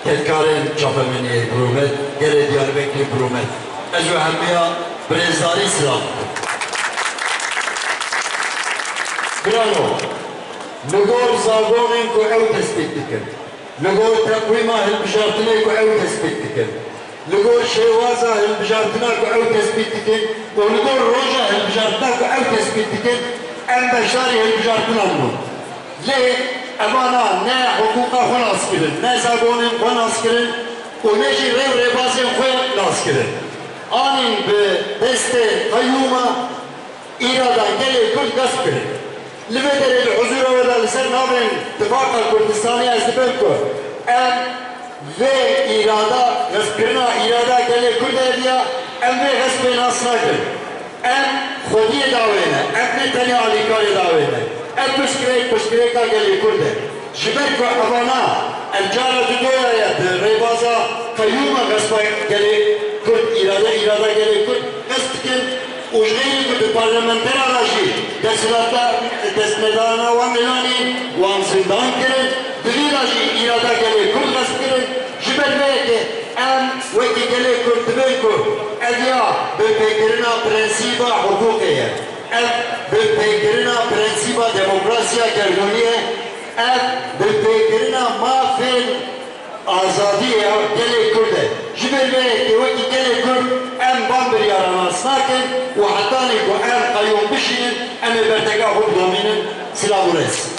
تذكارين شافمني برومت قال دياربكر برومت اجو هميا بريزداري سلام برانو نقول زاغونين كو او تثبيت دكن نقول تقويمه البشارتنا كو او تثبيت دكن نقول شيوازا البشارتنا كو او تثبيت دكن ونقول روجا البشارتنا كو او تثبيت دكن ام بشاري البشارتنا مو ليه امانا نه حقوقا خو ناس كرن نه زاغونين خو ناس كرن ونجي ريبازين خو ناس كرن آنین به دست قیوما ایرادا گلی کل گست کرد لبدر الحضور و دلسر نامن اتفاق کردستانی از دبن کو ام و ایرادا گست کرنا ایرادا گلی کل دیا ام و گست بیناسنا کرد ام خودی داوینه ام نتنی آلیکاری داوینه ام پشکره کا گلی کل ده جبر کو اوانا الجارة دویا یا ریبازا قیوما گست گلی Kürt irade gerek Kürt kestikin ujgayı Kürt parlamenter araji desulatta desmedana ve milani ve zindan kirin dililaji irade gerek Kürt keskirin jibelmeyke en veki gerek Kürt dibelku evya bölpekerina prensiba hukukiye ev bölpekerina prensiba demokrasiya gergoniye ev bölpekerina mafin azadiye gerek Kürt'e جبل وقت كله كل أم بامبر يارانا ساكن وحتاني كو أم قيوم بشين أم برتقاه بدومين سلام ورس